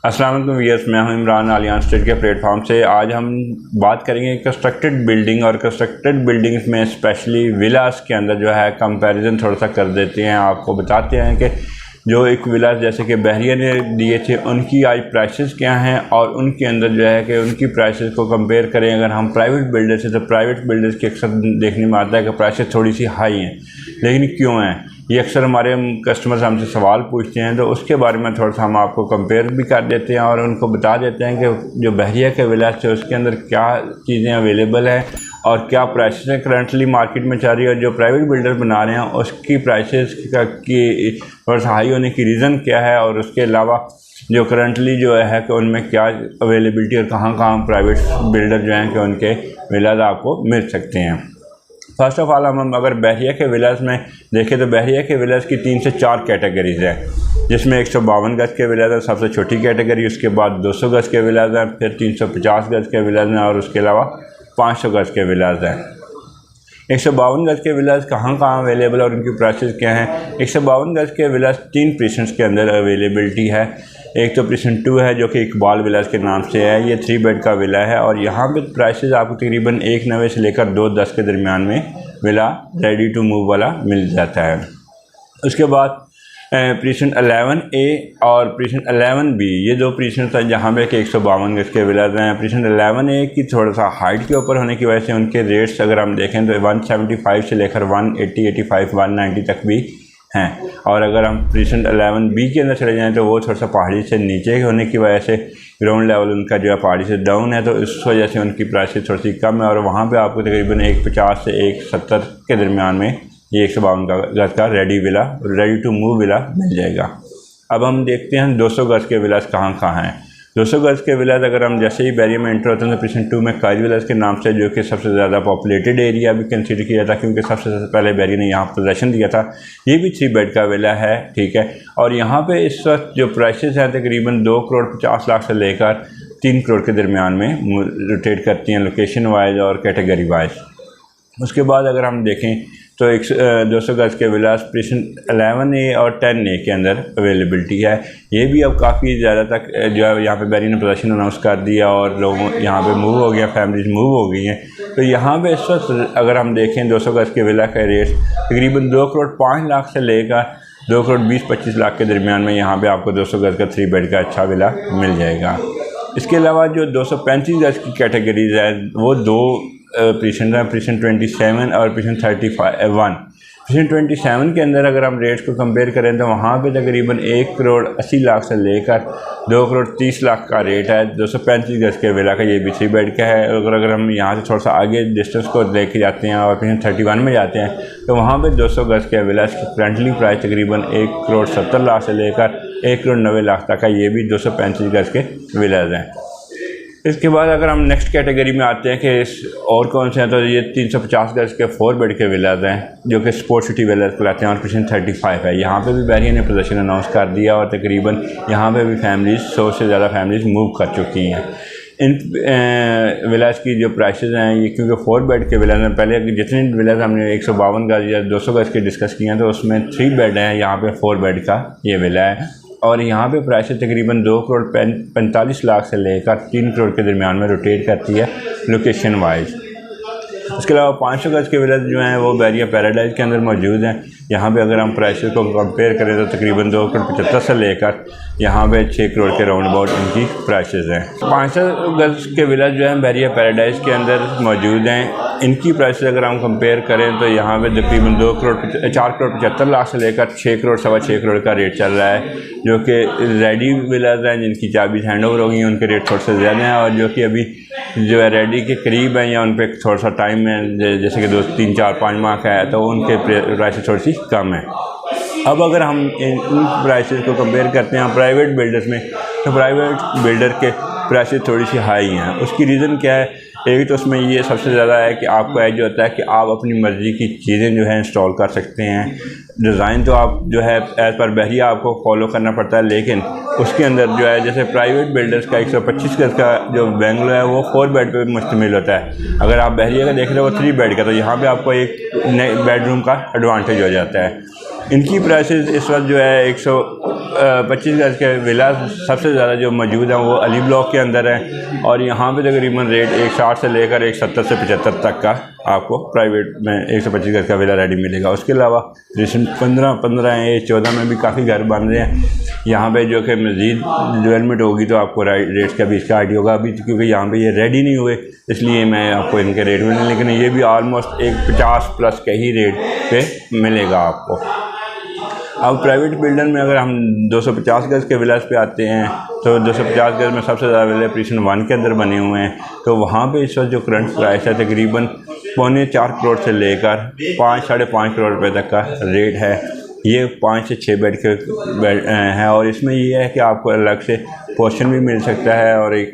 अस्सलाम वालेकुम व्यूअर्स, मैं हूं इमरान आलियान स्टेट के प्लेटफॉर्म से। आज हम बात करेंगे कंस्ट्रक्टेड बिल्डिंग और कंस्ट्रक्टेड बिल्डिंग्स में स्पेशली विलास के अंदर जो है कंपैरिजन थोड़ा सा कर देते हैं। आपको बताते हैं कि जो एक विलास जैसे कि बहरिया ने दिए थे उनकी आज प्राइसेस क्या हैं और उनके अंदर जो है कि उनकी प्राइसेस को कंपेयर करें अगर हम प्राइवेट बिल्डर से, तो प्राइवेट बिल्डर्स की अक्सर देखने में आता है कि प्राइसेस थोड़ी सी हाई हैं। लेकिन क्यों हैं ये अक्सर हमारे कस्टमर्स हमसे सवाल पूछते हैं, तो उसके बारे में थोड़ा सा हम आपको कंपेयर भी कर देते हैं और उनको बता देते हैं कि जो बहरिया के विलास है उसके अंदर क्या चीज़ें अवेलेबल हैं और क्या प्राइसेस हैं करंटली मार्केट में चल रही है, और जो प्राइवेट बिल्डर बना रहे हैं उसकी प्राइसेस की थोड़ा सा हाई होने की रीज़न क्या है, और उसके अलावा जो करंटली जो है कि उनमें क्या अवेलेबिलिटी और कहाँ कहाँ प्राइवेट बिल्डर जो हैं कि उनके विलास आपको मिल सकते हैं। फर्स्ट ऑफ ऑल हम अगर बहरिया के विलास में देखें तो बहरिया के विलास की 3 से 4 कैटेगरीज़ हैं, जिसमें 152 गज के विलास है सबसे छोटी कैटेगरी, उसके बाद 200 गज के विलास हैं, फिर 350 गज के विलास हैं और उसके अलावा 500 गज के विलास हैं। 152 गज के विलास कहाँ कहाँ अवेलेबल और उनकी प्राइसेस क्या हैं। 152 गज के विलास 3 प्रीसेंट्स के अंदर अवेलेबिलिटी है। एक तो प्रीसेंट 2 है जो कि इकबाल विलास के नाम से है, ये 3 बेड का विला है और यहाँ पे प्राइसेस आपको तकरीबन 190 से लेकर 210 के दरमियान में विला रेडी टू मूव वाला मिल जाता है। उसके बाद प्रीसेंट 11A और प्रीसेंट 11B, ये 2 प्रीसेंट्स हैं जहाँ पे कि 152 गज के विलास हैं। प्रीसेंट 11A की थोड़ा सा हाइट के ऊपर होने की वजह से उनके रेट्स अगर हम देखें तो 175 से लेकर 180, 85, 190 तक भी हैं। और अगर हम प्रीसेंट 11B के अंदर चले जाएं तो वो थोड़ा सा पहाड़ी से नीचे होने की वजह से ग्राउंड लेवल उनका जो है पहाड़ी से डाउन है, तो इस वजह से उनकी प्राइसेस थोड़ी सी कम है और वहाँ पे आपको तकरीबन 150 से 170 के दरमियान में ये 152 गज का रेडी टू मूव विला मिल जाएगा। अब हम देखते हैं 200 गज के विलास कहाँ कहाँ हैं। 200 गज के विलास अगर हम जैसे ही बहरिया में एंटर होते हैं तो प्रीसेंट 2 में काज विलास के नाम से, जो कि सबसे ज़्यादा पॉपुलेटेड एरिया भी कंसीडर किया था क्योंकि सबसे पहले बहरिया ने यहाँ पोजेसन दिया था। ये भी 3 बेड का विला है, ठीक है। और यहाँ पे इस वक्त जो प्राइसेस हैं तकरीबन 2 करोड़ 50 लाख से लेकर 3 करोड़ के दरमियान में रोटेट करती हैं लोकेशन वाइज और कैटेगरी वाइज। उसके बाद अगर हम देखें तो 200 गज के विलास प्रीसेंट 11A और 10A के अंदर अवेलेबिलिटी है। ये भी अब काफ़ी ज़्यादा तक जो है यहाँ पे बहरिया ने पोजेसन अनाउंस कर दिया और लोग यहाँ पे मूव हो गया, फैमिलीज मूव हो गई हैं। तो यहाँ पे इस वक्त अगर हम देखें 200 गज के विला का रेट तकरीबन 2 करोड़ 5 लाख से लेकर 2 करोड़ 20-25 लाख के दरमियान में यहाँ पर आपको 200 गज का 3 बेड का अच्छा विला मिल जाएगा। इसके अलावा जो 235 गज की कैटेगरीज है वो 2 प्रीसेंट हैं, प्रीसेंट 27 और प्रीसेंट 31। प्रीसेंट 27 के अंदर अगर हम रेट्स को कंपेयर करें तो वहाँ पे तकरीबन 1 करोड़ 80 लाख से लेकर 2 करोड़ 30 लाख का रेट है 235 गज के विला का। ये भी 3 बेड का है। अगर हम यहाँ से थोड़ा सा आगे डिस्टेंस को लेके जाते हैं और प्रीसेंट 31 में जाते हैं तो वहाँ पे 200 गज के विला की करंटली प्राइस तकरीबन 1 करोड़ 70 लाख से लेकर 1 करोड़ 90 लाख तक का ये भी 235 गज के विलाज हैं। इसके बाद अगर हम नेक्स्ट कैटेगरी में आते हैं कि और कौन से हैं, तो ये 350 गज के 4 बेड के विलाज हैं जो कि स्पोर्ट सिटी विलाज कहलाते हैं और प्रीसेंट 35 है। यहाँ पे भी बहरिया ने पोजेसन अनाउंस कर दिया और तकरीबन यहाँ पे भी फैमिलीज 100 से ज़्यादा फैमिलीज मूव कर चुकी हैं। इन विलाज की जो प्राइसेस हैं ये क्योंकि 4 बेड के विलाज हैं, पहले जितने विलाज हमने 152 गज या 200 गज के डिस्कस किए हैं तो उसमें 3 बेड हैं, यहाँ पे 4 बेड का ये विला है और यहाँ पे प्राइसेस तकरीबन 2 करोड़ 45 लाख से लेकर 3 करोड़ के दरमियान में रोटेट करती है लोकेशन वाइज। उसके अलावा 500 गज के विलाज जो हैं वो बहरिया पैराडाइज के अंदर मौजूद हैं। यहाँ पे अगर हम प्राइसेस को कंपेयर करें तो तकरीबन 2 करोड़ 75 से लेकर यहाँ पे 6 करोड़ के राउंड अबाउट इनकी प्राइसेस हैं। 500 गज के विलाज जो हैं बहरिया पैराडाइज के अंदर मौजूद हैं। इनकी प्राइसेस अगर हम कंपेयर करें तो यहाँ पे तकरीबन 4 करोड़ 75 लाख से लेकर 6 करोड़ 6.25 करोड़ का रेट चल रहा है, जो कि रेडी विलाज हैं जिनकी चाबी हैंड ओवर हो गई हैं उनके रेट थोड़े से ज़्यादा हैं और जो कि अभी जो है रेडी के करीब हैं या उन पर थोड़ा सा टाइम है जैसे कि 2, 3, 4, 5 माह का है तो उनके प्राइसेस थोड़ी सी कम है। अब अगर हम इन प्राइसेस को कंपेयर करते हैं प्राइवेट बिल्डर्स में तो प्राइवेट बिल्डर के प्राइसेस थोड़ी सी हाई हैं। उसकी रीज़न क्या है, एक तो उसमें ये सबसे ज़्यादा है कि आपको एज होता है कि आप अपनी मर्ज़ी की चीज़ें जो है इंस्टॉल कर सकते हैं। डिज़ाइन तो आप जो है एज़ पर बहरिया आपको फॉलो करना पड़ता है, लेकिन उसके अंदर जो है जैसे प्राइवेट बिल्डर्स का 125 गज का जो बेंगलो है वो 4 बेड पे मुश्तमिल होता है। अगर आप बहरिया का देख रहे हो वो 3 बेड का, तो यहाँ पे आपको एक बेडरूम का एडवांटेज हो जाता है। इनकी प्राइसेस इस वक्त जो है 25 गज के विला सबसे ज़्यादा जो मौजूद हैं वो अली ब्लॉक के अंदर हैं और यहाँ पे तकरीबन रेट 160 से लेकर 170 से 75 तक का आपको प्राइवेट में 125 गज का विला रेडी मिलेगा। उसके अलावा रिसेंट 15 में भी काफ़ी घर बन रहे हैं। यहाँ पे जो कि मज़ीद डेवलपमेंट होगी तो आपको रेट्स का भी इसका आइडिया होगा। अभी क्योंकि यहाँ पे ये रेडी नहीं हुए इसलिए मैं आपको इनके रेट में नहीं, लेकिन ये भी ऑलमोस्ट 50+ के ही रेट पे मिलेगा आपको। अब प्राइवेट बिल्डर में अगर हम 250 गज के विलास पे आते हैं तो 250 गज में सबसे ज़्यादा विला प्रीशन 1 के अंदर बने हुए हैं। तो वहाँ पे इस वक्त जो करंट प्राइस है तकरीबन 3.25 करोड़ से लेकर 5-5.5 करोड़ रुपए तक का रेट है। ये 5 से 6 बेड के बेड है और इसमें ये है कि आपको अलग से पोर्शन भी मिल सकता है और एक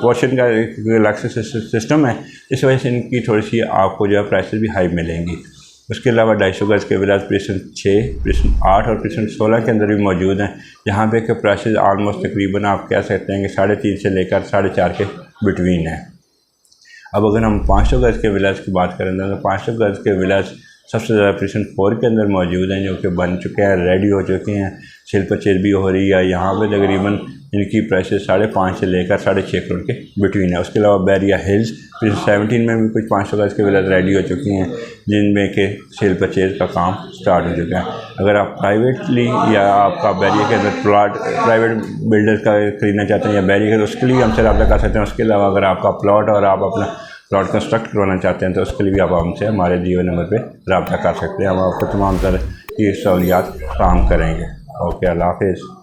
पोर्शन का एक अलग से सिस्टम है। इस वजह से इनकी थोड़ी सी आपको जो है प्राइसेस भी हाई मिलेंगी। उसके अलावा 250 गज के विलास प्रीशन 6, प्रीशन 8 और प्रीशन 16 के अंदर भी मौजूद हैं। यहाँ पे के प्राइसेस ऑलमोस्ट तकरीबन आप कह सकते हैं कि 3.5 से लेकर 4.5 के बिटवीन है। अब अगर हम 500 गज के विलास की बात करें तो 500 गज के विलास सबसे ज़्यादा प्रीशन 4 के अंदर मौजूद हैं, जो कि बन चुके हैं, रेडी हो चुके हैं, सेल परचेज भी हो रही है। यहाँ पे तकरीबन इनकी प्राइसेस 5.5 से लेकर 6.5 करोड़ के बिटवीन है। उसके अलावा बैरिया हिल्स प्रीशन 17 में भी कुछ 500 गज के विलास रेडी हो चुकी हैं, जिनमें के सेल परचेज का काम स्टार्ट हो चुका है। अगर आप प्राइवेटली या आपका बैरिया के अंदर प्लॉट प्राइवेट बिल्डर का खरीदना चाहते हैं या बैरिया का, उसके लिए हमसे रब्ता कर सकते हैं। उसके अलावा अगर आपका प्लॉट और आप अपना प्लॉट कंस्ट्रक्ट करवाना चाहते हैं तो उसके लिए भी आप हमसे हमारे दिए नंबर पे रब्ता कर सकते हैं। हम आपको तमाम तरह की सहूलियात काम करेंगे। ओके, अल्लाह हाफिज़।